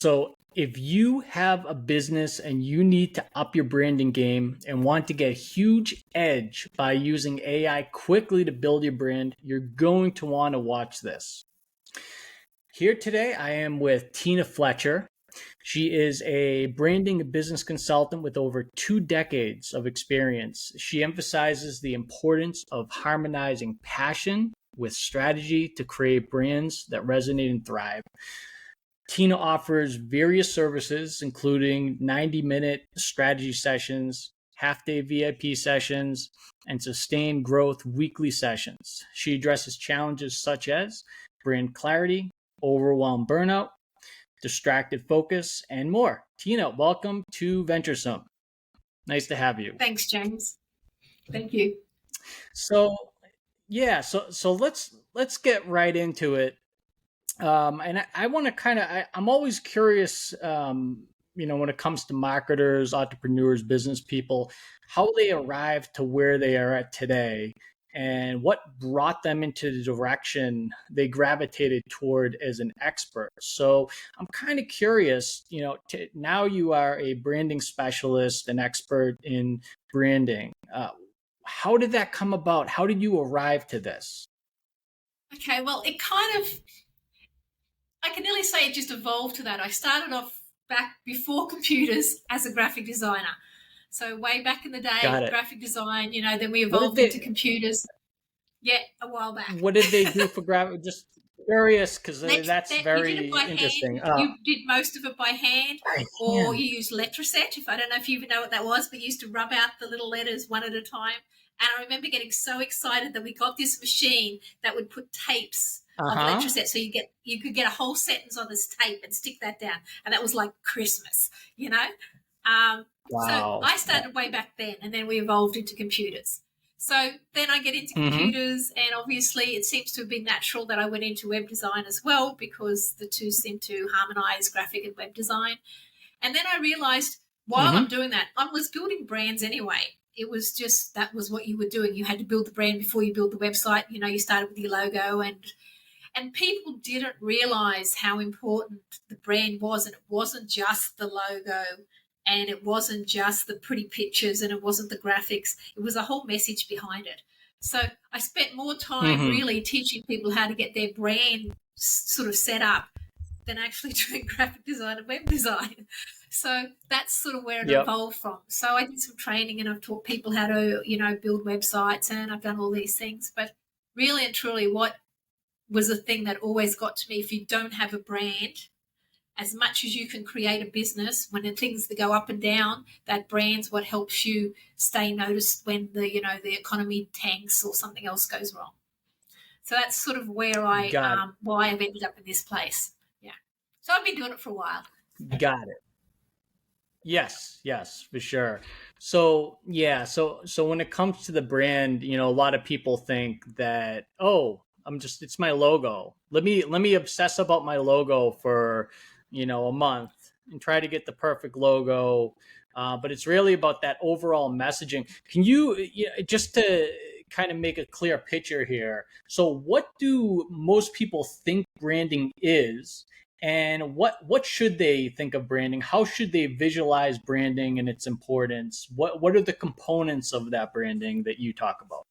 So if you have a business and you need to up your branding game and want to get a huge edge by using AI quickly to build your brand, you're going to want to watch this. Here today, I am with Tina Fletcher. She is a branding and business consultant with over 2 decades of experience. She emphasizes the importance of harmonizing passion with strategy to create brands that resonate and thrive. Tina offers various services, including 90-minute strategy sessions, half-day VIP sessions, and sustained growth weekly sessions. She addresses challenges such as brand clarity, overwhelm burnout, distracted focus, and more. Tina, welcome to Venturesome. Nice to have you. Thanks, James. Thank you. So, yeah, so let's get right into it. And I want to I'm always curious, when it comes to marketers, entrepreneurs, business people, how they arrived to where they are at today and what brought them into the direction they gravitated toward as an expert. So I'm kind of curious, now you are a branding specialist, an expert in branding. How did that come about? How did you arrive to this? Okay, well, I can nearly say it just evolved to that. I started off back before computers as a graphic designer. So way back in the Got day, it. graphic design, then we What did evolved into they computers. Yeah, a while back. What did they do for graphic? Just curious because that's You did it very by hand. interesting. You did most of it by hand, I or can. you used Letraset. If I don't know if you even know what that was, but you used to rub out the little letters one at a time. And I remember getting so excited that we got this machine that would put tapes Uh of huh. Letraset, so you could get a whole sentence on this tape and stick that down, and that was like Christmas, you know. So Wow. I started way back then, and then we evolved into computers. So then I get into Mm-hmm. computers, and obviously it seems to have been natural that I went into web design as well, because the two seem to harmonize, graphic and web design. And then I realized while I'm Mm-hmm. doing that, I was building brands anyway. It was just that was what you were doing. You had to build the brand before you build the website. You started with your logo, and people didn't realize how important the brand was, and it wasn't just the logo, and it wasn't just the pretty pictures, and it wasn't the graphics. It was a whole message behind it. So I spent more time Mm-hmm. really teaching people how to get their brand sort of set up than actually doing graphic design and web design. So that's sort of where it Yep. evolved from. So I did some training, and I've taught people how to, build websites, and I've done all these things. But really and truly, what was a thing that always got to me: if you don't have a brand, as much as you can create a business, when things that go up and down, that brand's what helps you stay noticed when the economy tanks or something else goes wrong. So that's sort of where Got it. why I've ended up in this place. Yeah. So I've been doing it for a while. Got it. Yes, for sure. So yeah, so when it comes to the brand, a lot of people think that, oh, it's my logo. Let me obsess about my logo for, a month and try to get the perfect logo. But it's really about that overall messaging. Can you, just to kind of make a clear picture here? So what do most people think branding is? And what should they think of branding? How should they visualize branding and its importance? What are the components of that branding that you talk about?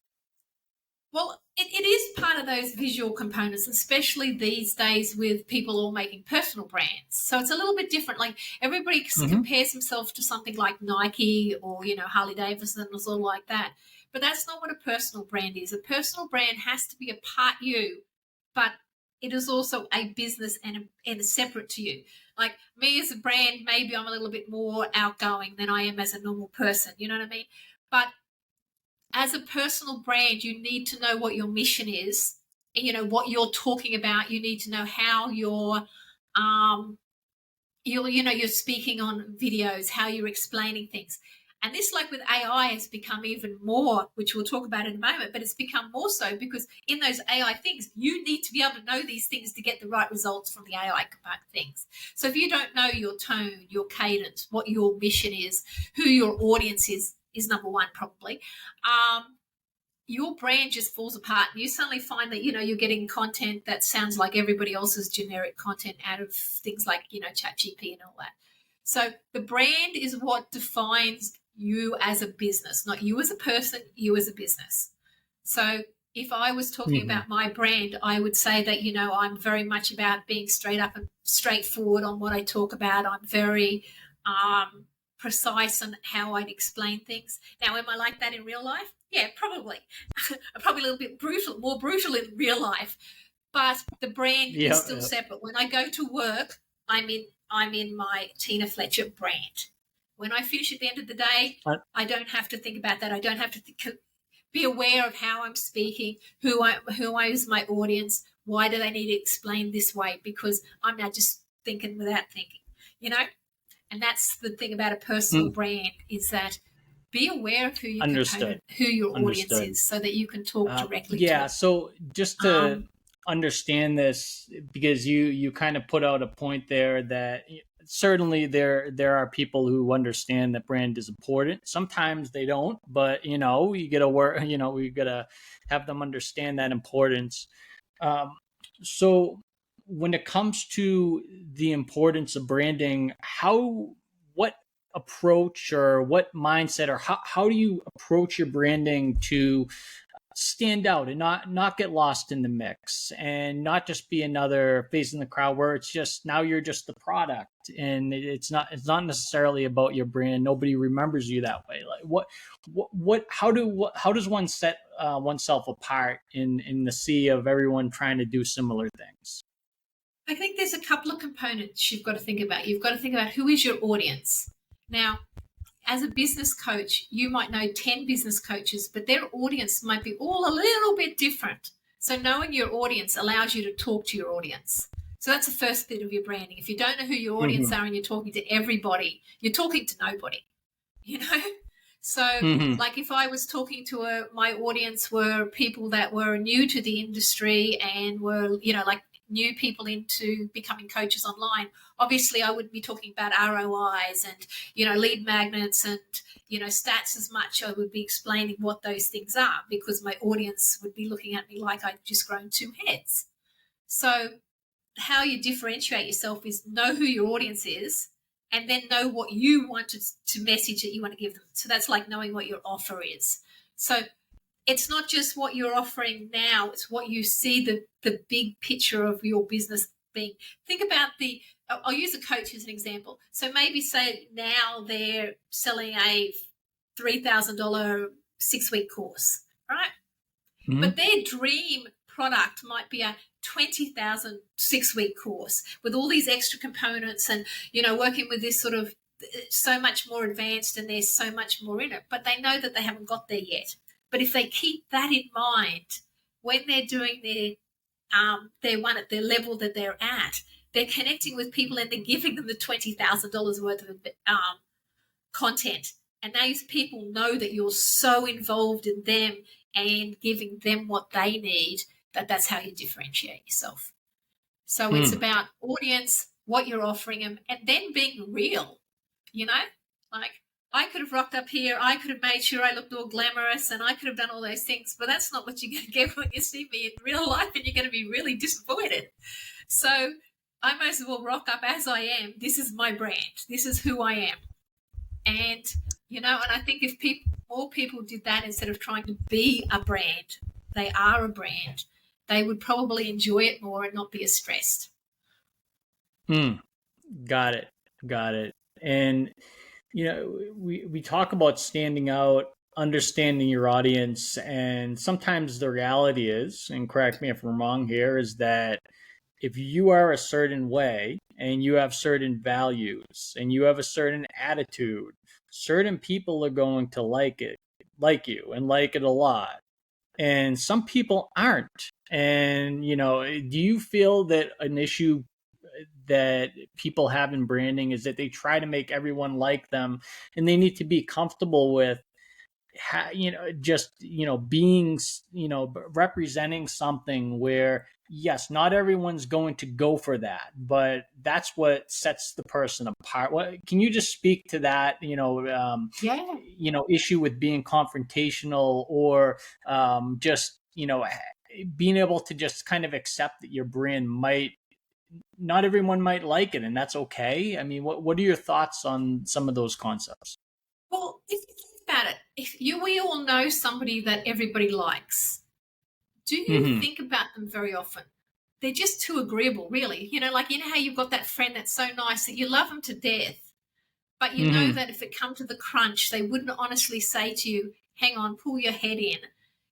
Well, it is part of those visual components, especially these days with people all making personal brands. So it's a little bit different. Like everybody Mm-hmm. compares themselves to something like Nike or, Harley Davidson or something like that. But that's not what a personal brand is. A personal brand has to be a part you, but it is also a business and separate to you. Like me as a brand, maybe I'm a little bit more outgoing than I am as a normal person. You know what I mean? But as a personal brand, you need to know what your mission is, what you're talking about. You need to know how um you're speaking on videos, how you're explaining things. And this, like with AI, has become even more, which we'll talk about in a moment, but it's become more so because in those AI things, you need to be able to know these things to get the right results from the AI things. So if you don't know your tone, your cadence, what your mission is, who your audience is number one, probably. your brand just falls apart. You suddenly find that, you're getting content that sounds like everybody else's generic content out of things like, ChatGPT and all that. So the brand is what defines you as a business, not you as a person, you as a business. So if I was talking Mm-hmm. about my brand, I would say that, I'm very much about being straight up and straightforward on what I talk about. I'm very precise on how I'd explain things. Now, am I like that in real life? Yeah, probably. I'm probably a little bit more brutal in real life, but the brand is Yeah, still yeah. separate. When I go to work, I'm in my Tina Fletcher brand. When I finish at the end of the day, I don't have to think about that. I don't have to be aware of how I'm speaking, who is my audience, why do they need to explain this way, because I'm now just thinking without thinking, you know? And that's the thing about a personal Mm, brand, is that be aware of understood. who your audience Understood. is, so that you can talk directly to Yeah. them. So just to Um, understand this, because you kind of put out a point there that certainly there are people who understand that brand is important. Sometimes they don't, but you gotta work. We gotta have them understand that importance. Um, so when it comes to the importance of branding, what approach or what mindset or how do you approach your branding to stand out and not get lost in the mix and not just be another face in the crowd where it's just now you're just the product and it's not necessarily about your brand. Nobody remembers you that way. Like how does one set oneself apart in the sea of everyone trying to do similar things? I think there's a couple of components you've got to think about. You've got to think about who is your audience. Now, as a business coach, you might know 10 business coaches, but their audience might be all a little bit different. So knowing your audience allows you to talk to your audience. So that's the first bit of your branding. If you don't know who your audience Mm-hmm. are and you're talking to everybody, you're talking to nobody, you know? So, Mm-hmm. like if I was talking to my audience were people that were new to the industry and were, like new people into becoming coaches online, obviously I would be talking about ROIs and, lead magnets and, stats as much. I would be explaining what those things are, because my audience would be looking at me like I'd just grown two heads. So how you differentiate yourself is know who your audience is, and then know what you want to message that you want to give them. So that's like knowing what your offer is. So it's not just what you're offering now, it's what you see the big picture of your business being. Think about I'll use a coach as an example. So maybe say now they're selling a $3,000 6-week course, right? Mm-hmm. But their dream product might be a 20,000 6-week course with all these extra components and, working with this sort of so much more advanced, and there's so much more in it, but they know that they haven't got there yet. But if they keep that in mind when they're doing their one at their level that they're at, they're connecting with people and they're giving them the $20,000 worth of content. And those people know that you're so involved in them and giving them what they need, that's how you differentiate yourself. So it's Mm. about audience, what you're offering them, and then being real, you know? Like, I could have rocked up here, I could have made sure I looked all glamorous, and I could have done all those things, but that's not what you're going to get when you see me in real life, and you're going to be really disappointed. So I might as well rock up as I am. This is my brand. This is who I am. And, and I think if more people did that instead of trying to be a brand, they are a brand, they would probably enjoy it more and not be as stressed. Mm. Got it. Got it. And we talk about standing out, understanding your audience, and sometimes the reality is, and correct me if I'm wrong here, is that if you are a certain way and you have certain values and you have a certain attitude, certain people are going to like you and like it a lot. And some people aren't. And, do you feel that an issue that people have in branding is that they try to make everyone like them and they need to be comfortable with just being representing something where yes, not everyone's going to go for that, but that's what sets the person apart. What can you just speak to that? Yeah. Issue with being confrontational, or just being able to just kind of accept that your brand might not everyone might like it, and that's okay. I mean, what are your thoughts on some of those concepts? Well, if you think about it, we all know somebody that everybody likes. Do you Mm-hmm. think about them very often? They're just too agreeable, really. Like how you've got that friend that's so nice that you love them to death, but you know Mm-hmm. that if it come to the crunch, they wouldn't honestly say to you, "Hang on, pull your head in."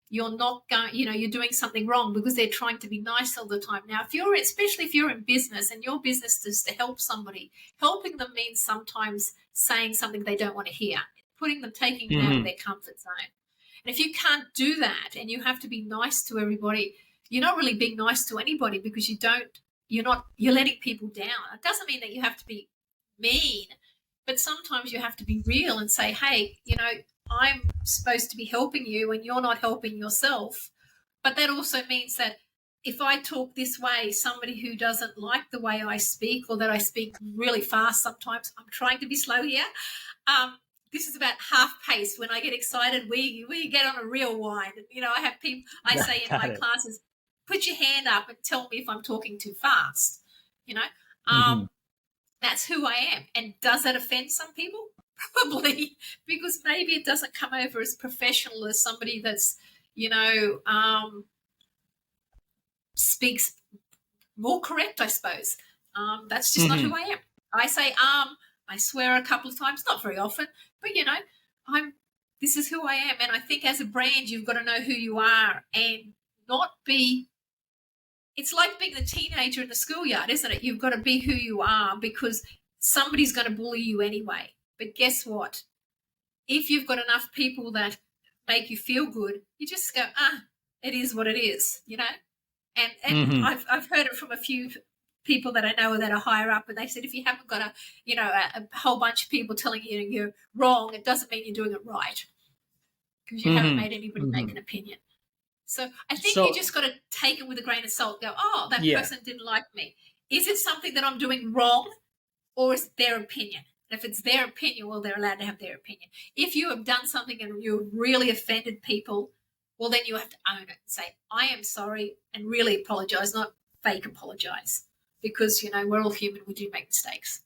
You're not going, you're doing something wrong because they're trying to be nice all the time. Now, especially if you're in business and your business is to help somebody, helping them means sometimes saying something they don't want to hear, taking them out of Mm-hmm. their comfort zone. And if you can't do that and you have to be nice to everybody, you're not really being nice to anybody because you're letting people down. It doesn't mean that you have to be mean, but sometimes you have to be real and say, hey, I'm supposed to be helping you and you're not helping yourself. But that also means that if I talk this way, somebody who doesn't like the way I speak, or that I speak really fast sometimes, I'm trying to be slow here. Um, this is about half pace. When I get excited, we get on a real wind. I have people. I say in Got my it. classes, put your hand up and tell me if I'm talking too fast. You know, Mm-hmm. um, that's who I am. And does that offend some people? Probably, because maybe it doesn't come over as professional as somebody that's you know speaks more correct, I suppose. That's just not Mm-hmm. who I am. I say I swear a couple of times, not very often, but I'm. This is who I am, and I think as a brand, you've got to know who you are and not be. It's like being the teenager in the schoolyard, isn't it? You've got to be who you are because somebody's going to bully you anyway. But guess what? If you've got enough people that make you feel good, you just go, it is what it is. And Mm-hmm. I've heard it from a few people that I know that are higher up, and they said if you haven't got a whole bunch of people telling you you're wrong, it doesn't mean you're doing it right because you haven't Mm-hmm. made anybody make Mm-hmm. an opinion. So I think you So just got to take it with a grain of salt. Go, oh, that yeah. person didn't like me. Is it something that I'm doing wrong, or is it their opinion? And if it's their opinion, well, they're allowed to have their opinion. If you have done something and you've really offended people, well, then you have to own it and say, I am sorry, and really apologize, not fake apologize. Because, we're all human, we do make mistakes.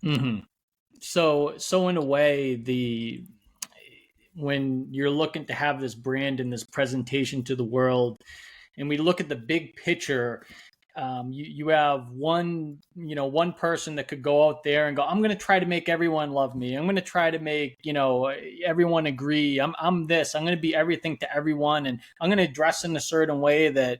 Mm-hmm. So in a way, the when you're looking to have this brand and this presentation to the world, and we look at the big picture, you have one person that could go out there and go, I'm going to try to make everyone love me. I'm going to try to make everyone agree. I'm this. I'm going to be everything to everyone, and I'm going to dress in a certain way that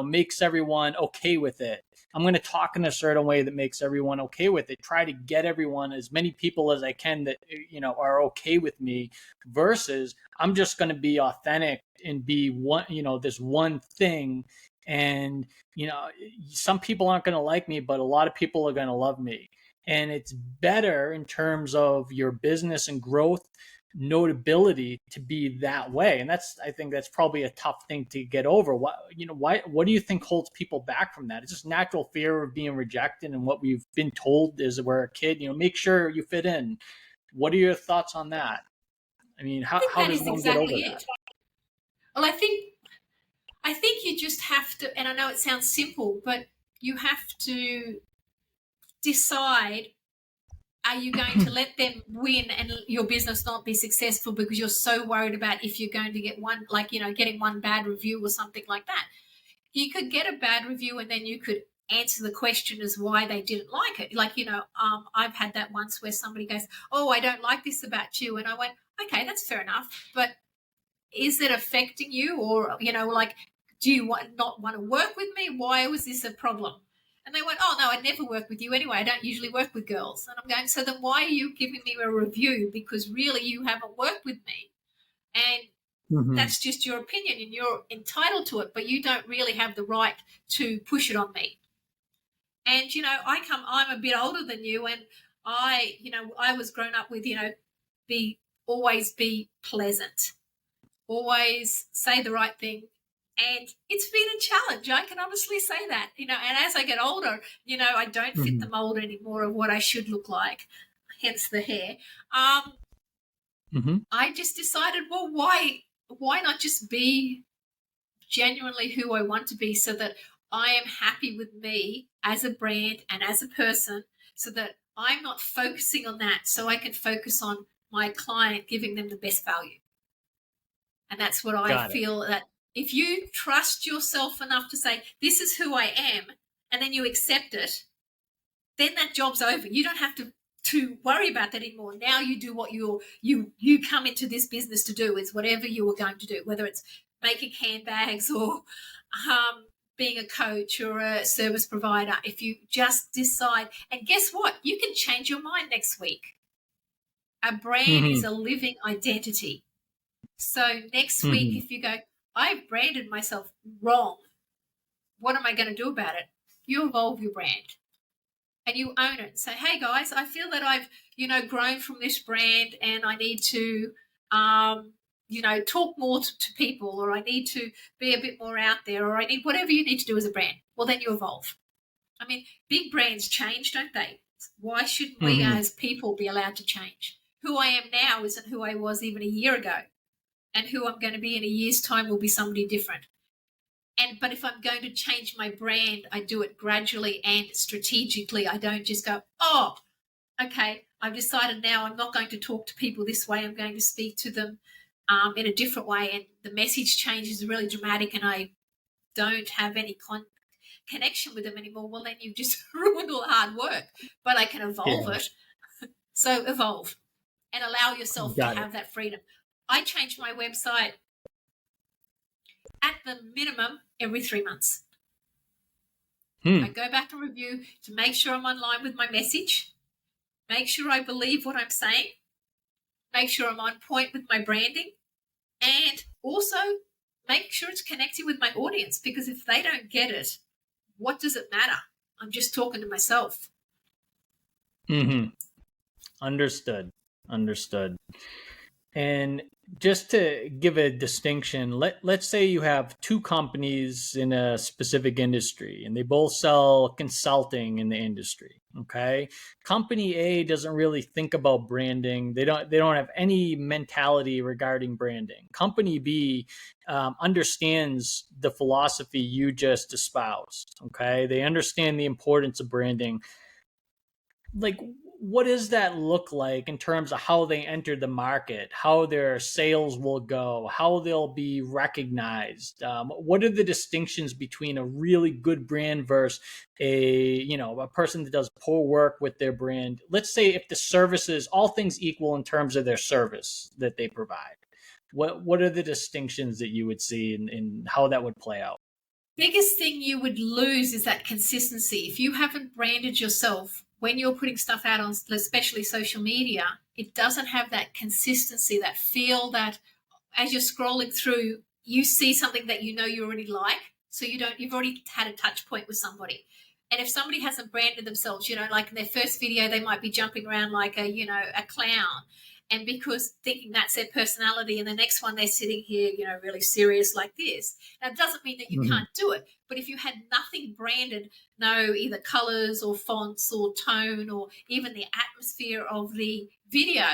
makes everyone okay with it. I'm going to talk in a certain way that makes everyone okay with it. Try to get everyone, as many people as I can, that are okay with me, versus I'm just going to be authentic and be this one thing. And some people aren't going to like me, but a lot of people are going to love me. And it's better in terms of your business and growth notability to be that way. And I think that's probably a tough thing to get over. What do you think holds people back from that? It's just natural fear of being rejected, and what we've been told is we're a kid, make sure you fit in. What are your thoughts on that? I mean, I think how that does is one get over exactly that? it. Well, I think you just have to, and I know it sounds simple, but you have to decide, are you going to let them win and your business not be successful because you're so worried about if you're going to get one, like, getting one bad review or something like that? You could get a bad review and then you could answer the question as why they didn't like it. Like, I've had that once where somebody goes, oh, I don't like this about you. And I went, okay, that's fair enough. But is it affecting you? Or, like, do you not want to work with me? Why was this a problem? And they went, oh, no, I never work with you anyway. I don't usually work with girls. And I'm going, so then why are you giving me a review? Because really you haven't worked with me. And Mm-hmm. that's just your opinion and you're entitled to it, but you don't really have the right to push it on me. And, I'm a bit older than you, and I was grown up with, always be pleasant, always say the right thing, And it's been a challenge. I can honestly say that, and as I get older, I don't fit the Mm-hmm. mold anymore of what I should look like, hence the hair. Um, Mm-hmm. I just decided, well, why not just be genuinely who I want to be so that I am happy with me as a brand and as a person so that I'm not focusing on that so I can focus on my client giving them the best value. And that's what I Got it. feel that if you trust yourself enough to say, this is who I am, and then you accept it, then that job's over. You don't have to worry about that anymore. Now you do what you come into this business to do. It's whatever you were going to do, whether it's making handbags or being a coach or a service provider. If you just decide, and guess what? You can change your mind next week. A brand is Mm-hmm. a living identity. So next week, Mm-hmm. if you go, I've branded myself wrong, what am I going to do about it? You evolve your brand and you own it. Say, hey guys, I feel that I've, grown from this brand and I need to, talk more to people, or I need to be a bit more out there, or I need whatever you need to do as a brand. Well, then you evolve. I mean, big brands change, don't they? Why shouldn't we Mm-hmm. as people be allowed to change? Who I am now isn't who I was even a year ago. And who I'm going to be in a year's time will be somebody different. But if I'm going to change my brand, I do it gradually and strategically. I don't just go, oh, okay, I've decided now I'm not going to talk to people this way. I'm going to speak to them in a different way. And the message change is really dramatic and I don't have any connection with them anymore. Well, then you've just ruined all the hard work. But I can evolve Yeah. it. So evolve and allow yourself to Got it. have that freedom. I changed my website at the minimum every 3 months. I Hmm. go back and review to make sure I'm online with my message, make sure I believe what I'm saying, make sure I'm on point with my branding, and also make sure it's connecting with my audience, because if they don't get it, what does it matter? I'm just talking to myself. Mm-hmm. Understood. Understood. And just to give a distinction, let's say you have two companies in a specific industry and they both sell consulting in the industry. Okay. Company A doesn't really think about branding. They don't have any mentality regarding branding. Company B understands the philosophy you just espoused. Okay. They understand the importance of branding. Like, what does that look like in terms of how they enter the market, how their sales will go, how they'll be recognized? What are the distinctions between a really good brand versus a person that does poor work with their brand? Let's say if the services, all things equal in terms of their service that they provide, what are the distinctions that you would see in how that would play out? Biggest thing you would lose is that consistency. If you haven't branded yourself when you're putting stuff out on especially social media, it doesn't have that consistency, that feel that as you're scrolling through, you see something that you already like. So you've already had a touch point with somebody. And if somebody hasn't branded themselves, like in their first video, they might be jumping around like a clown. And because thinking that's their personality, and the next one they're sitting here, really serious like this. Now, it doesn't mean that you Mm-hmm. can't do it, but if you had nothing branded, no either colors or fonts or tone or even the atmosphere of the video,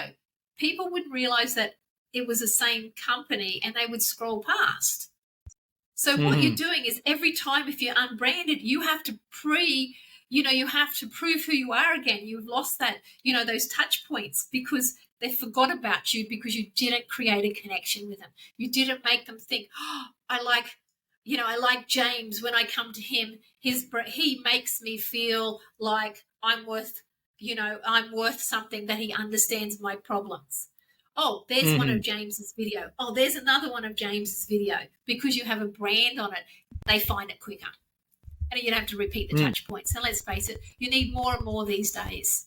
people would realize that it was the same company and they would scroll past. So what you're Mm-hmm. doing is every time if you're unbranded, you have to prove who you are again. You've lost that, those touch points because they forgot about you because you didn't create a connection with them. You didn't make them think, oh, I like James when I come to him. He makes me feel like I'm worth something, that he understands my problems. Oh, there's one of Mm-hmm. James's video. Oh, there's another one of James's video. Because you have a brand on it, they find it quicker. And you don't have to repeat the Mm. touch points. And let's face it, you need more and more these days.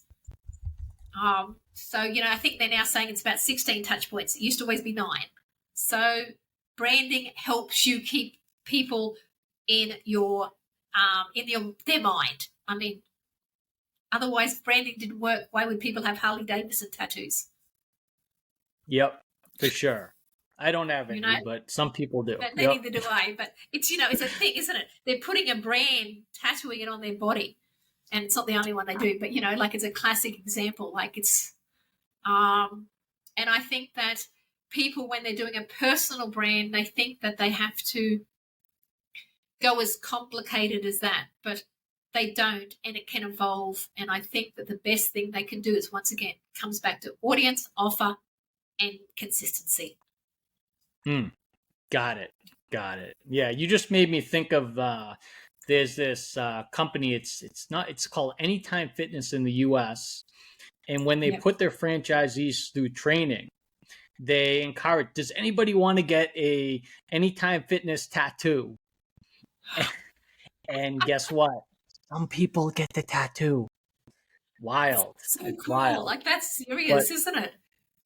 So, I think they're now saying it's about 16 touch points. It used to always be 9. So branding helps you keep people in their mind. I mean, otherwise branding didn't work. Why would people have Harley Davidson tattoos? Yep, for sure. I don't have You know, any, but some people do. but Yep. neither do I. But it's, it's a thing, isn't it? They're putting a brand, tattooing it on their body, and it's not the only one they do. But like it's a classic example. Like it's, and I think that people, when they're doing a personal brand, they think that they have to go as complicated as that, but they don't, and it can evolve. And I think that the best thing they can do is, once again, comes back to audience, offer, and consistency. Got it. Got it. Yeah, you just made me think of there's this company, it's called Anytime Fitness in the US. And when they Yeah. put their franchisees through training, they encourage, does anybody want to get a Anytime Fitness tattoo? And guess what? Some people get the tattoo. Wild. So It's cool. wild. Like that's But serious, isn't it?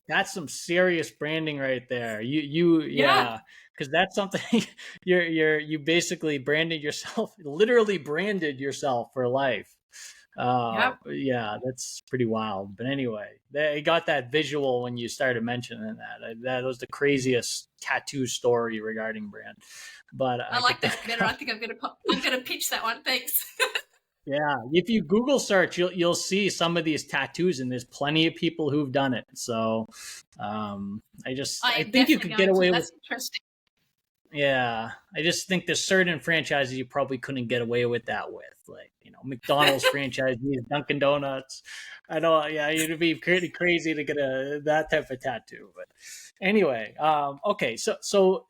that's some serious branding right there. Yeah. Yeah, because that's something you basically branded yourself, literally branded yourself for life. Yeah. Yeah, that's pretty wild. But anyway, they got that visual when you started mentioning that. That was the craziest tattoo story regarding brand. But I I could like think that better. I think I'm gonna pitch that one. Thanks. yeah, if you Google search, you'll see some of these tattoos, and there's plenty of people who've done it. So, I I am think you definitely could get going to. away with. That's interesting. Yeah, I just think there's certain franchises you probably couldn't get away with that with, like McDonald's franchisees, Dunkin' Donuts. I know, yeah, it'd be pretty crazy to get that type of tattoo. But anyway, okay, so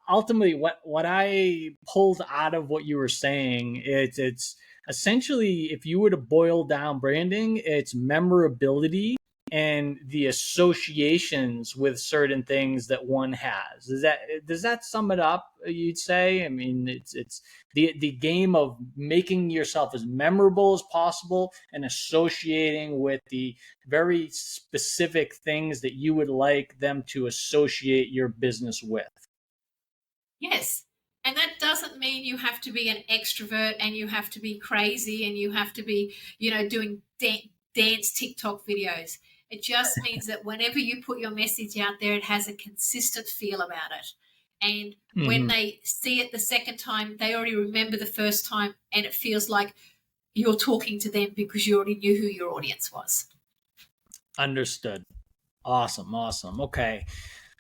ultimately what I pulled out of what you were saying, it's essentially, if you were to boil down branding, it's memorability and the associations with certain things that one has. Does that sum it up, you'd say? I mean, it's the game of making yourself as memorable as possible and associating with the very specific things that you would like them to associate your business with. Yes. And that doesn't mean you have to be an extrovert and you have to be crazy and you have to be, doing dance TikTok videos. It just means that whenever you put your message out there, it has a consistent feel about it. And when Mm-hmm. they see it the second time, they already remember the first time, and it feels like you're talking to them because you already knew who your audience was. Understood. Awesome, awesome. Okay.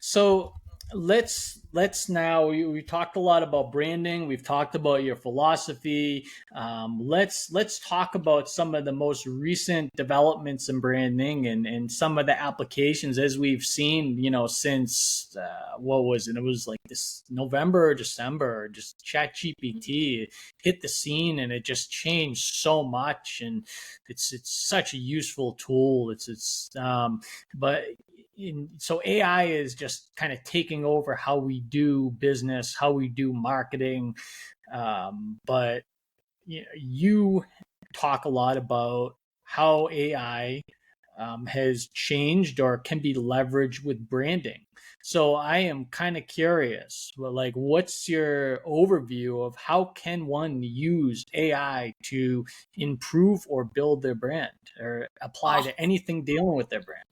So let's now we talked a lot about branding. We've talked about your philosophy. Let's talk about some of the most recent developments in branding and some of the applications as we've seen. Since what was it? It was like this November or December. Just ChatGPT hit the scene and it just changed so much. And it's such a useful tool. But so AI is just kind of taking over how we do business, how we do marketing. But you talk a lot about how AI has changed or can be leveraged with branding. So I am kind of curious, like, what's your overview of how can one use AI to improve or build their brand or apply Oh, to anything dealing with their brand?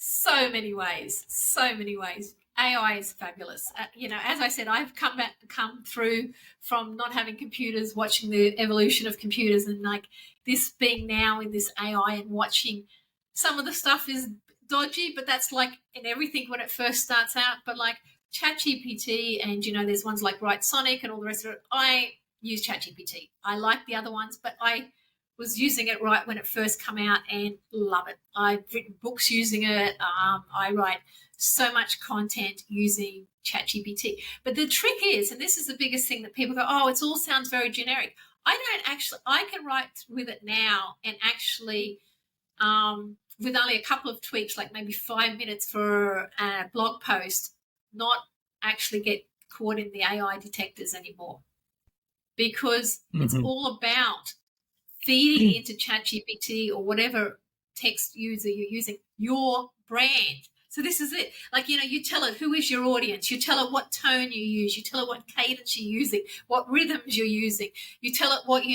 so many ways, so many ways. AI is fabulous. As I said, I've come through from not having computers, watching the evolution of computers, and like this being now in this AI and watching some of the stuff is dodgy, but that's like in everything when it first starts out. But like ChatGPT, and there's ones like Write Sonic and all the rest of it. I use ChatGPT. I like the other ones, but I was using it right when it first came out and love it. I've written books using it. I write so much content using ChatGPT. But the trick is, and this is the biggest thing that people go, oh, it all sounds very generic. I can write with it now and actually, with only a couple of tweaks, like maybe 5 minutes for a blog post, not actually get caught in the AI detectors anymore. Because it's Mm-hmm. all about feeding into ChatGPT or whatever text user you're using your brand. So this is it. Like, you tell it who is your audience. You tell it what tone you use. You tell it what cadence you're using, what rhythms you're using. You tell it what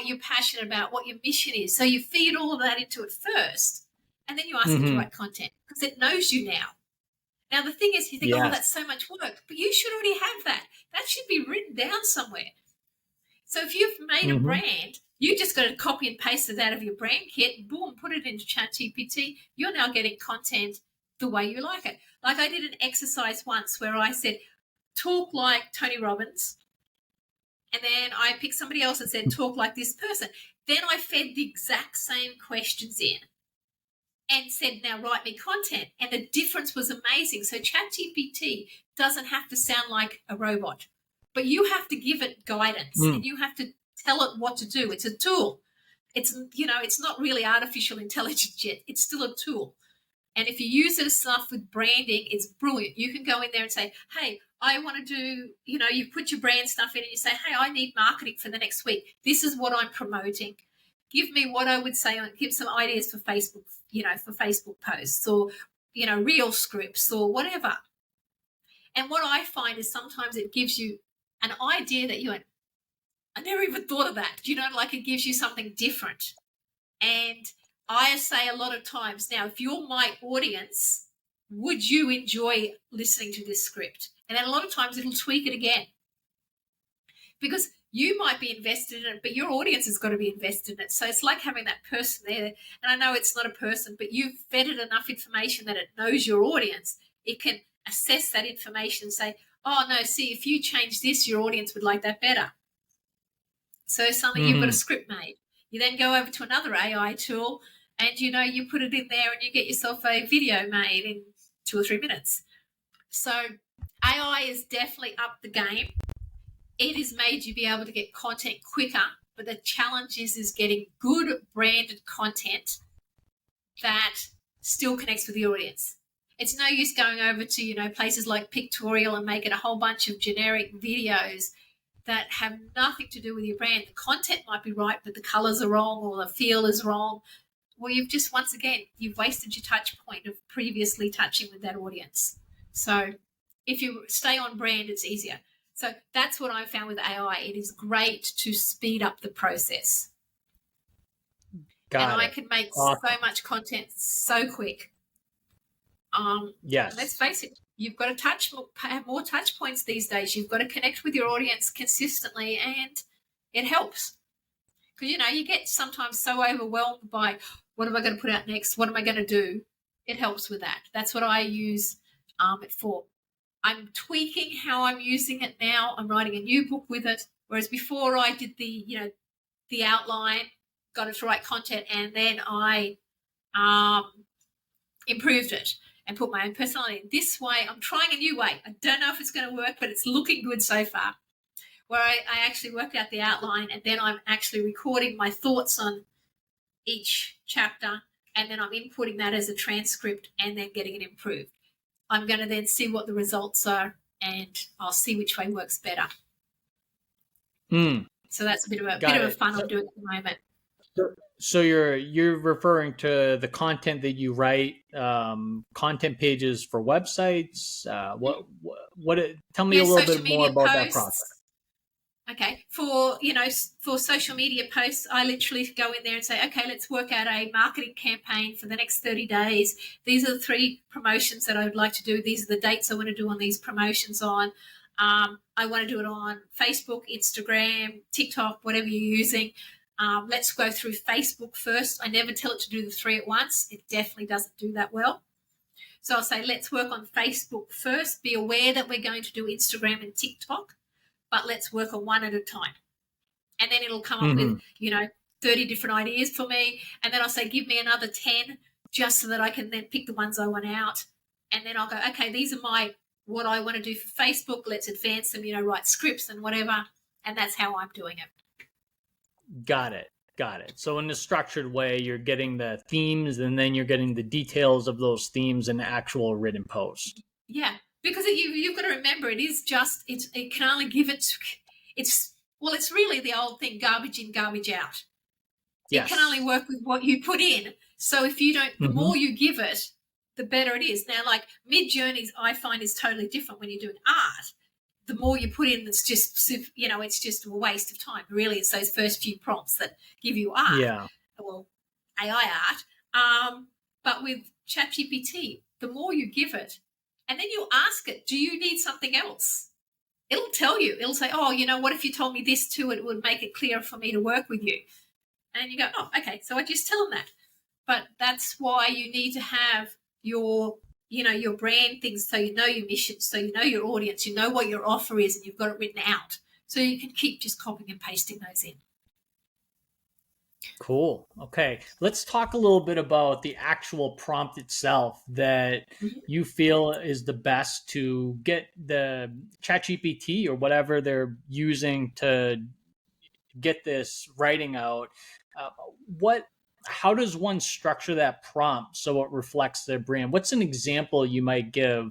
you're passionate about, what your mission is. So you feed all of that into it first, and then you ask it to Mm-hmm. write content because it knows you now. Now, the thing is, you think, oh, Yes. that's so much work, but you should already have that. That should be written down somewhere. So if you've made a brand, you just got to copy and paste it out of your brand kit, boom, put it into ChatGPT. You're now getting content the way you like it. Like I did an exercise once where I said, talk like Tony Robbins. And then I picked somebody else and said, talk like this person. Then I fed the exact same questions in and said, now write me content. And the difference was amazing. So ChatGPT doesn't have to sound like a robot, but you have to give it guidance and you have to tell it what to do. It's a tool. It's, it's not really artificial intelligence yet. It's still a tool. And if you use it stuff with branding, it's brilliant. You can go in there and say, hey, I want to do, you put your brand stuff in and you say, hey, I need marketing for the next week. This is what I'm promoting. Give me what I would say, give some ideas for Facebook, for Facebook posts or, reel scripts or whatever. And what I find is sometimes it gives you an idea that you went, I never even thought of that. Like it gives you something different. And I say a lot of times, now, if you're my audience, would you enjoy listening to this script? And then a lot of times it'll tweak it again. Because you might be invested in it, but your audience has got to be invested in it. So it's like having that person there. And I know it's not a person, but you've fed it enough information that it knows your audience. It can assess that information and say, oh, no, see, if you change this, your audience would like that better. So suddenly you've got a script made. You then go over to another AI tool and, you put it in there and you get yourself a video made in 2 or 3 minutes. So AI is definitely up the game. It has made you be able to get content quicker, but the challenge is getting good branded content that still connects with the audience. It's no use going over to, places like Pictorial and making a whole bunch of generic videos that have nothing to do with your brand. The content might be right, but the colors are wrong or the feel is wrong. Well, you've just, once again, you've wasted your touch point of previously touching with that audience. So if you stay on brand, it's easier. So that's what I found with AI. It is great to speed up the process. I can make so much content so quick. Yes. Let's face it, you've got to have more touch points these days. You've got to connect with your audience consistently, and it helps. Because, you get sometimes so overwhelmed by what am I going to put out next? What am I going to do? It helps with that. That's what I use it for. I'm tweaking how I'm using it now. I'm writing a new book with it, whereas before I did the outline, got it to write content, and then I improved it and put my own personality in. This way, I'm trying a new way. I don't know if it's going to work, but it's looking good so far, where I actually worked out the outline and then I'm actually recording my thoughts on each chapter and then I'm inputting that as a transcript and then getting it improved. I'm going to then see what the results are and I'll see which way works better. So that's a bit of a fun I'm doing at the moment. So you're referring to the content that you write, content pages for websites. Tell me a little bit more about that process. Okay, for social media posts, I literally go in there and say, okay, let's work out a marketing campaign for the next 30 days. These are the 3 promotions that I would like to do. These are the dates I want to do on these promotions on. I want to do it on Facebook, Instagram, TikTok, whatever you're using. Let's go through Facebook first. I never tell it to do the 3 at once. It definitely doesn't do that well. So I'll say, let's work on Facebook first. Be aware that we're going to do Instagram and TikTok, but let's work on one at a time. And then it'll come up with, 30 different ideas for me. And then I'll say, give me another 10 just so that I can then pick the ones I want out. And then I'll go, okay, these are what I want to do for Facebook. Let's advance them, write scripts and whatever. And that's how I'm doing it. Got it. So in a structured way, you're getting the themes and then you're getting the details of those themes in the actual written post. Yeah, because you've got to remember, it can only give it's really the old thing, garbage in, garbage out. Yes. It can only work with what you put in. So if you don't, the more you give it, the better it is. Now, like Mid-Journeys, I find is totally different when you're doing art. The more you put in, it's just a waste of time. Really, it's those first few prompts that give you art. Yeah. Well, AI art. But with ChatGPT, the more you give it, And then you ask it, do you need something else? It'll tell you. It'll say, oh, what if you told me this too? It would make it clearer for me to work with you. And you go, oh, okay. So I just tell them that. But that's why you need to have your brand things, so you know your mission, so you know your audience, you know what your offer is, and you've got it written out. So you can keep just copying and pasting those in. Cool. Okay. Let's talk a little bit about the actual prompt itself that you feel is the best to get the ChatGPT or whatever they're using to get this writing out. Uh, how does one structure that prompt so it reflects their brand? What's an example you might give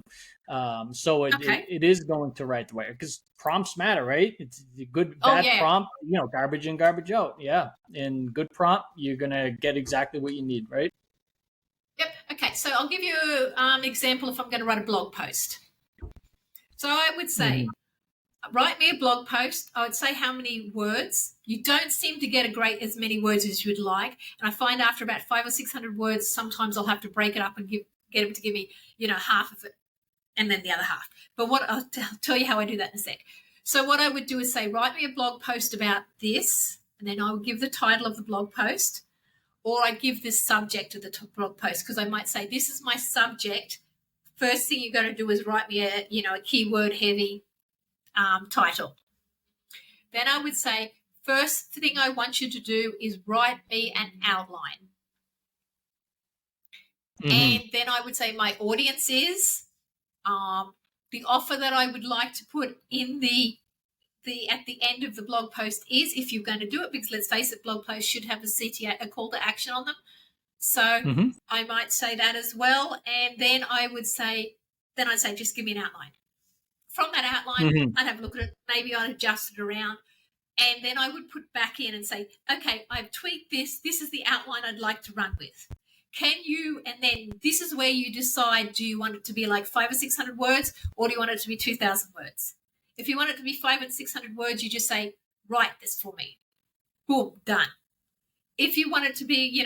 so it is going to write the way? Because prompts matter, right? It's a good, bad prompt, garbage in, garbage out. Yeah. And good prompt, you're going to get exactly what you need, right? Yep. Okay. So I'll give you an example if I'm going to write a blog post. So I would say, write me a blog post. I would say how many words. You don't seem to get as many words as you'd like. And I find after about 500 or 600 words, sometimes I'll have to break it up and get them to give me, half of it and then the other half. But I'll tell you how I do that in a sec. So what I would do is say, write me a blog post about this, and then I will give the title of the blog post, or I give this subject of the blog post, because I might say, this is my subject. First thing you're going to do is write me a keyword heavy title. Then I would say, first thing I want you to do is write me an outline. And then I would say my audience is, the offer that I would like to put in at the end of the blog post is, if you're going to do it, because let's face it, blog posts should have a call to action on them. So I might say that as well. And then I'd say, just give me an outline. From that outline, I'd have a look at it. Maybe I'd adjust it around. And then I would put back in and say, okay, I've tweaked this. This is the outline I'd like to run with. And then this is where you decide, do you want it to be like 500 or 600 words, or do you want it to be 2,000 words? If you want it to be 500 and 600 words, you just say, write this for me. Boom, done. If you want it to be,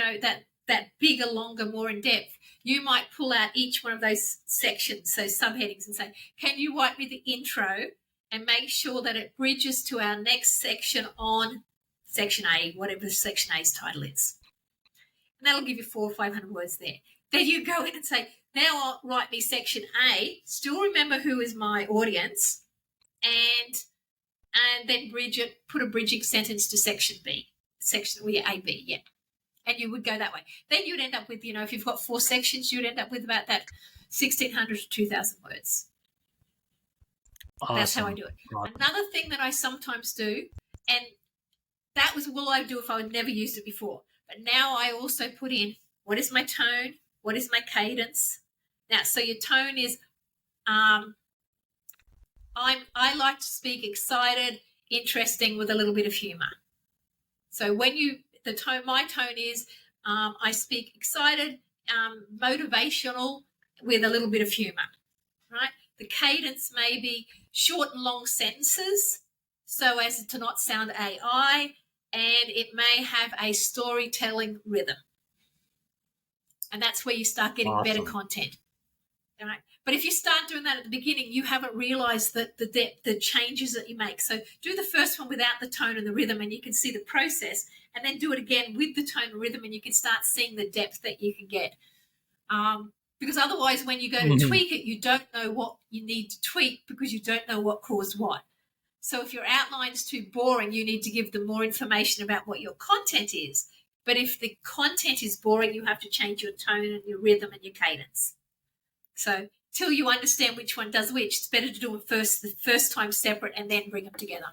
that bigger, longer, more in depth, you might pull out each one of those sections, those subheadings, and say, can you write me the intro and make sure that it bridges to our next section on section A, whatever section A's title is. And that'll give you 400 or 500 words there. Then you go in and say, now I'll write me section A, still remember who is my audience, and then put a bridging sentence to section B, AB, yeah. And you would go that way. Then you'd end up with, if you've got 4 sections, you'd end up with about that 1,600 to 2,000 words. Awesome. That's how I do it. Awesome. Another thing that I sometimes do, and that was what I'd do if I had never used it before, but now I also put in, what is my tone? What is my cadence? Now, so your tone is, I like to speak excited, interesting, with a little bit of humor. So my tone is, I speak excited, motivational, with a little bit of humor, right? The cadence may be short and long sentences, so as to not sound AI, and it may have a storytelling rhythm. And that's where you start getting better content. All right. But if you start doing that at the beginning, you haven't realized that the changes that you make. So do the first one without the tone and the rhythm, and you can see the process, and then do it again with the tone and rhythm, and you can start seeing the depth that you can get. Because otherwise, when you go to tweak it, you don't know what you need to tweak because you don't know what caused what. So if your outline's too boring, you need to give them more information about what your content is. But if the content is boring, you have to change your tone and your rhythm and your cadence. So till you understand which one does which, it's better to do it the first time separate and then bring them together.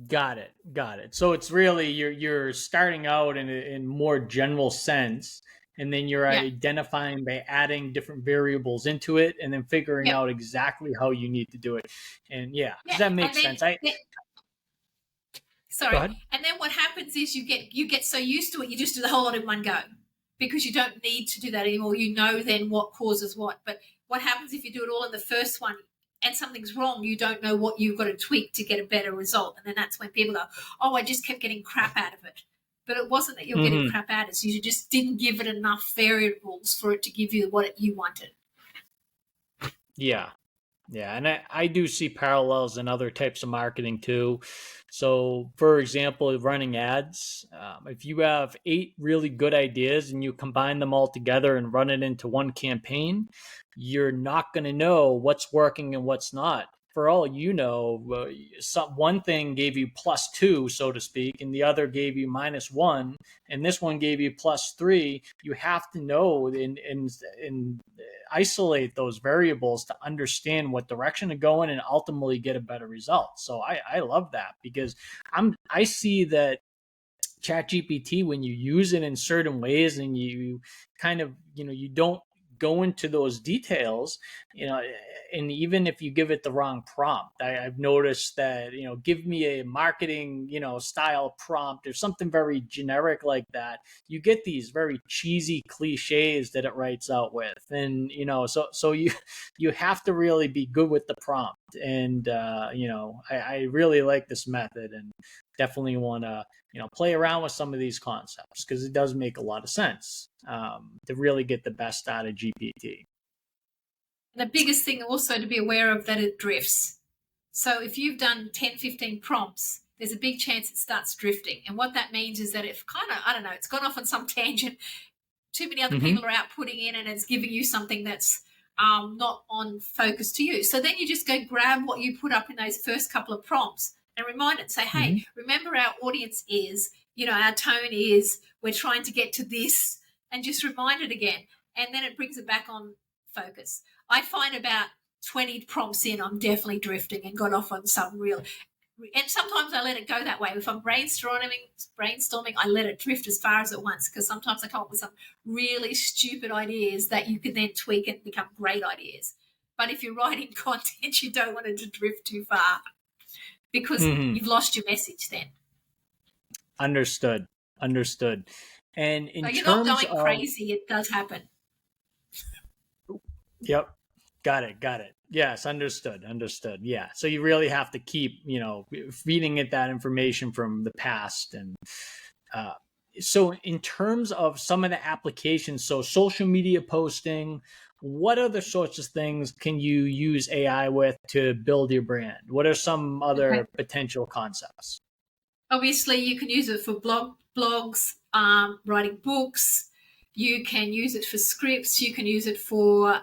Got it. So it's really you're starting out in more general sense, and then you're identifying by adding different variables into it, and then figuring out exactly how you need to do it. And that makes sense. Sorry. And then what happens is you get so used to it, you just do the whole lot in one go, because you don't need to do that anymore. You know then what causes what. But what happens if you do it all in the first one and something's wrong, you don't know what you've got to tweak to get a better result. And then that's when people go, oh, I just kept getting crap out of it. But it wasn't that you're getting crap out of it. You just didn't give it enough variables for it to give you what you wanted. Yeah. Yeah, and I do see parallels in other types of marketing too. So, for example, running ads, if you have 8 really good ideas and you combine them all together and run it into one campaign, you're not going to know what's working and what's not. For all you know, one thing gave you +2, so to speak, and the other gave you -1, and this one gave you +3. You have to know and isolate those variables to understand what direction to go in and ultimately get a better result. So I love that because I see that ChatGPT, when you use it in certain ways and you kind of, you don't go into those details, and even if you give it the wrong prompt, I've noticed that, give me a marketing, style prompt or something very generic like that, you get these very cheesy cliches that it writes out with. And, so you have to really be good with the prompt. And, I really like this method and definitely want to play around with some of these concepts because it does make a lot of sense to really get the best out of GPT. The biggest thing also to be aware of that it drifts. So if you've done 10, 15 prompts, there's a big chance it starts drifting. And what that means is that if kind of, I don't know, it's gone off on some tangent, too many other Mm-hmm. people are out putting in and it's giving you something that's not on focus to you. So then you just go grab what you put up in those first couple of prompts and remind it, say, hey, Mm-hmm. remember our audience is, our tone is, we're trying to get to this, and just remind it again. And then it brings it back on focus. I find about 20 prompts in, I'm definitely drifting and got off on some real. And sometimes I let it go that way. If I'm brainstorming, I let it drift as far as it wants because sometimes I come up with some really stupid ideas that you can then tweak and become great ideas. But if you're writing content, you don't want it to drift too far because Mm-hmm. you've lost your message then. Understood. Understood. And So in you're not terms going of, crazy. It does happen. yep, got it. Got it. Yes, understood. Understood. Yeah. So you really have to keep, feeding it that information from the past. And uh, so, in terms of some of the applications, so social media posting, what other sorts of things can you use AI with to build your brand? What are some Okay. other potential concepts? Obviously, you can use it for blogs, writing books. You can use it for scripts. You can use it for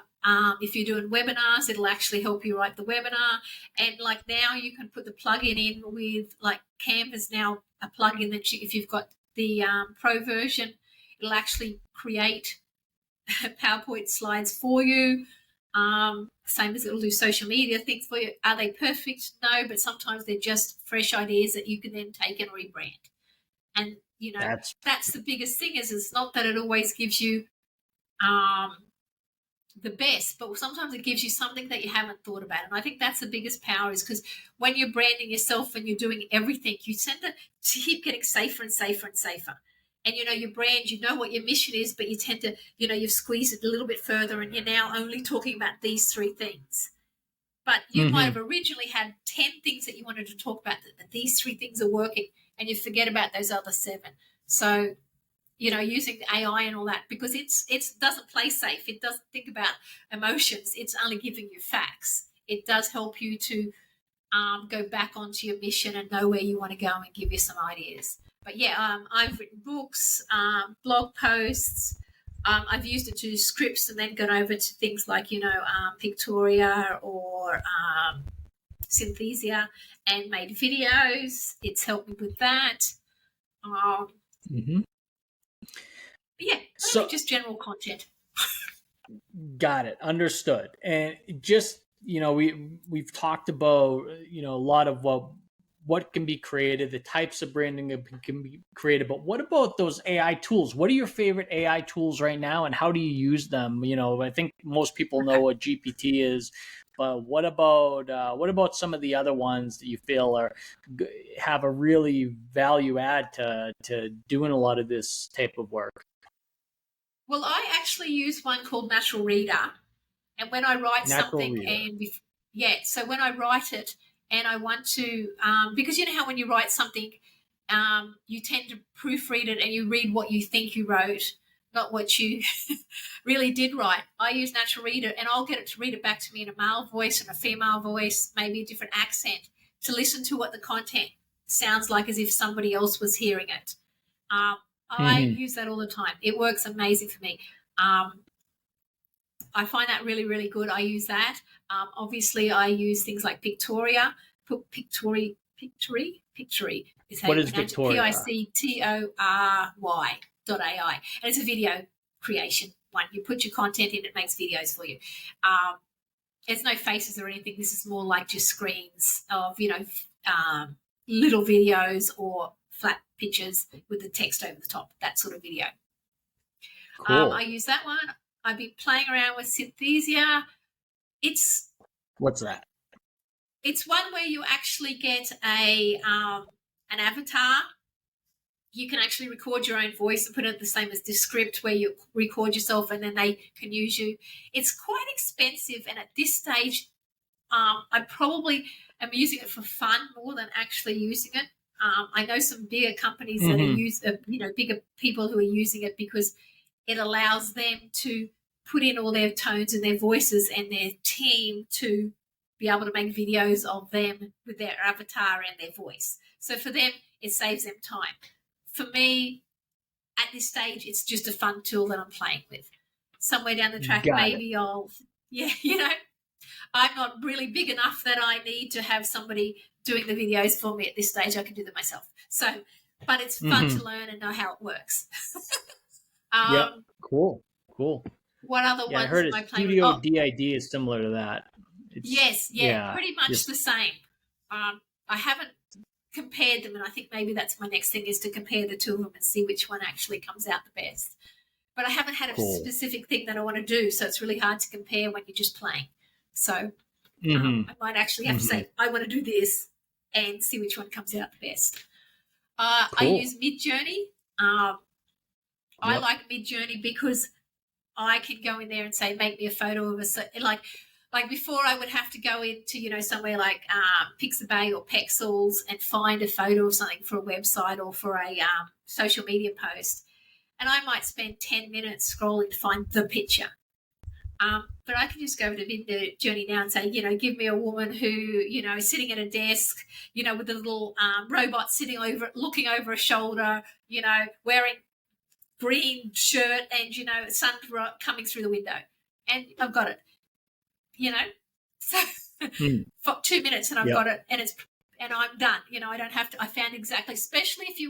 if you're doing webinars, it'll actually help you write the webinar. And like now, you can put the plugin in with like Canva's now a plugin that if you've got the pro version, it'll actually create PowerPoint slides for you. Same as it'll do social media things for you. Are they perfect? No, but sometimes they're just fresh ideas that you can then take and rebrand. And That's that's the biggest thing is it's not that it always gives you um, the best, but sometimes it gives you something that you haven't thought about. And I think that's the biggest power is because when you're branding yourself and you're doing everything, you tend to keep getting safer and safer and safer. And your brand, you know what your mission is, but you tend to, you've squeezed it a little bit further and you're now only talking about these 3 things. But you might have mhm. originally had 10 things that you wanted to talk about, that these 3 things are working, and you forget about those other 7. So using AI and all that because it doesn't play safe. It doesn't think about emotions. It's only giving you facts. It does help you to go back onto your mission and know where you want to go and give you some ideas. But yeah, I've written books, blog posts. I've used it to do scripts and then gone over to things like Pictoria or Synthesia and made videos. It's helped me with that. Um, Mhm. but yeah, mainly So just general content. got it. Understood. And just, we've talked about, a lot of what can be created, the types of branding that can be created, but what about those AI tools? What are your favorite AI tools right now and how do you use them? I think most people know Okay. what GPT is, but what about some of the other ones that you feel have a really value add to doing a lot of this type of work? Well, I actually use one called Natural Reader, and when I write Natural something, reader. so when I write it and I want to, because you know how when you write something, you tend to proofread it and you read what you think you wrote. not what you really did write. I use Natural Reader, and I'll get it to read it back to me in a male voice and a female voice, maybe a different accent, to listen to what the content sounds like as if somebody else was hearing it. I use that all the time. It works amazing for me. I find that really, really good. I use that. Obviously, I use things like Pictoria. Pictory is how What you is pronounce Victoria? it. Pictory.ai. And it's a video creation one. You put your content in, it makes videos for you. There's no faces or anything. This is more like just screens of, little videos or flat pictures with the text over the top, that sort of video. Cool. I use that one. I've been playing around with Synthesia. What's that? It's one where you actually get an avatar. You can actually record your own voice and put it the same as the script, where you record yourself and then they can use you. It's quite expensive, and at this stage, I probably am using it for fun more than actually using it. I know some bigger companies that are bigger people who are using it because it allows them to put in all their tones and their voices and their team to be able to make videos of them with their avatar and their voice. So for them, it saves them time. For me, at this stage, it's just a fun tool that I'm playing with. Somewhere down the track, maybe I'm not really big enough that I need to have somebody doing the videos for me at this stage. I can do them myself. So, but it's fun to learn and know how it works. Cool. What other ones I heard am I playing Studio with? DID is similar to that. Pretty much the same. I haven't compared them, and I think maybe that's my next thing, is to compare the two of them and see which one actually comes out the best. But I haven't had a specific thing that I want to do, so it's really hard to compare when you're just playing. So I might actually have to say, I want to do this and see which one comes out the best. I use Midjourney. I like Midjourney because I can go in there and say, make me a photo of a, like before I would have to go into, somewhere like Pixabay or Pexels and find a photo of something for a website or for a social media post. And I might spend 10 minutes scrolling to find the picture. But I can just go to Midjourney now and say, give me a woman who, is sitting at a desk, with a little robot looking over her shoulder, wearing green shirt and, sun coming through the window. And I've got it, So for 2 minutes and I've got it, and I'm done. I don't have to, I found exactly, especially if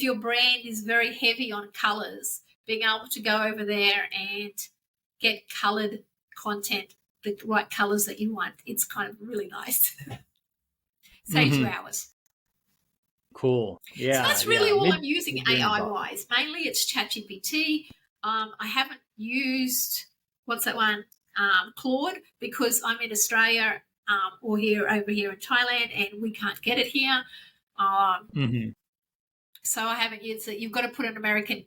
your brand is very heavy on colors, being able to go over there and get colored content, the right colors that you want, it's kind of really nice. Saves you hours. Cool. Yeah. So that's really all I'm using AI-wise. Mainly it's ChatGPT. I haven't used, what's that one? Claude, because I'm in Australia or over here in Thailand, and we can't get it here. So I haven't used it. You've got to put an American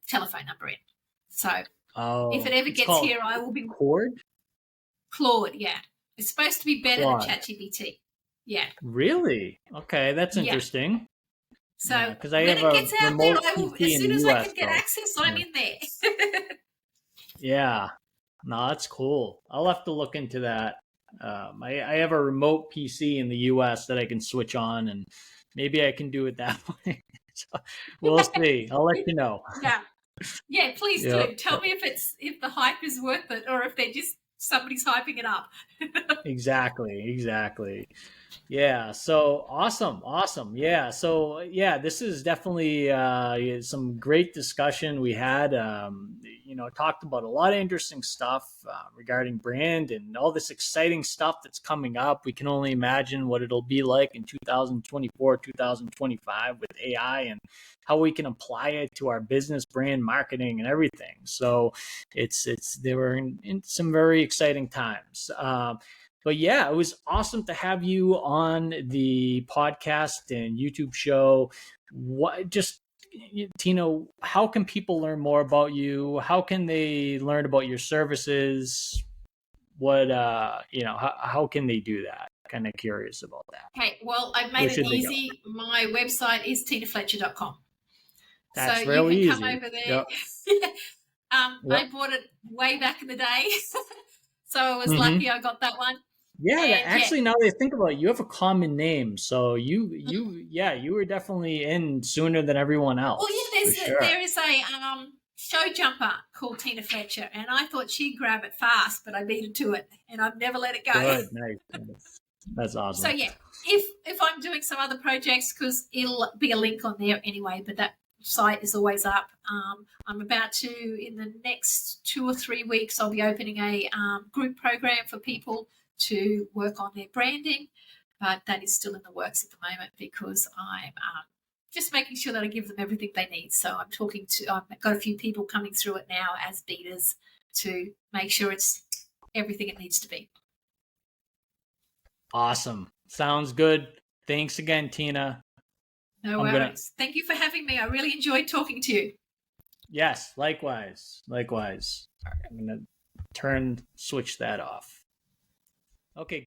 telephone number in. So if it ever gets here, I will be Claude. Yeah, it's supposed to be better than ChatGPT. Yeah. Really? Okay, that's interesting. Yeah. So because I have a remote PC as soon as I can get though. access, I'm in there. Yeah. No, that's cool. I'll have to look into that. I have a remote PC in the US that I can switch on, and maybe I can do it that way. So we'll see. I'll let you know. Yeah, please do. Tell me if the hype is worth it, or if they're just somebody's hyping it up. Exactly. Yeah. So awesome. Yeah. So this is definitely some great discussion we had. Talked about a lot of interesting stuff regarding brand and all this exciting stuff that's coming up. We can only imagine what it'll be like in 2024, 2025 with AI and how we can apply it to our business, brand, marketing, and everything. So they were in some very exciting times. But yeah, it was awesome to have you on the podcast and YouTube show. Tina, how can people learn more about you? How can they learn about your services? How can they do that? Kind of curious about that. Okay, well, I've made it easy. My website is tinafletcher.com. So That's you real can come easy. over there. Yep. I Yep. bought it way back in the day. So I was Mm-hmm. lucky I got that one. Yeah, that And yeah. actually, now that I think about it, you have a common name, so Mm. yeah, you were definitely in sooner than everyone Well, else, for yeah, sure. there is a show jumper called Tina Fletcher, and I thought she'd grab it fast, but I beat her to it, and I've never let it go. Good, nice, nice. That's So awesome. yeah, if I'm doing some other projects, because it'll be a link on there anyway, but that site is always up. I'm about to, in the next 2 or 3 weeks, I'll be opening a group program for people to work on their branding, but that is still in the works at the moment because I'm just making sure that I give them everything they need. So I've got a few people coming through it now as betas to make sure it's everything it needs to be. Awesome. Sounds good. Thanks again, Tina. No I'm gonna worries. Thank you for having me. I really enjoyed talking to you. Yes, likewise. Likewise. All right, I'm gonna switch that off. Okay.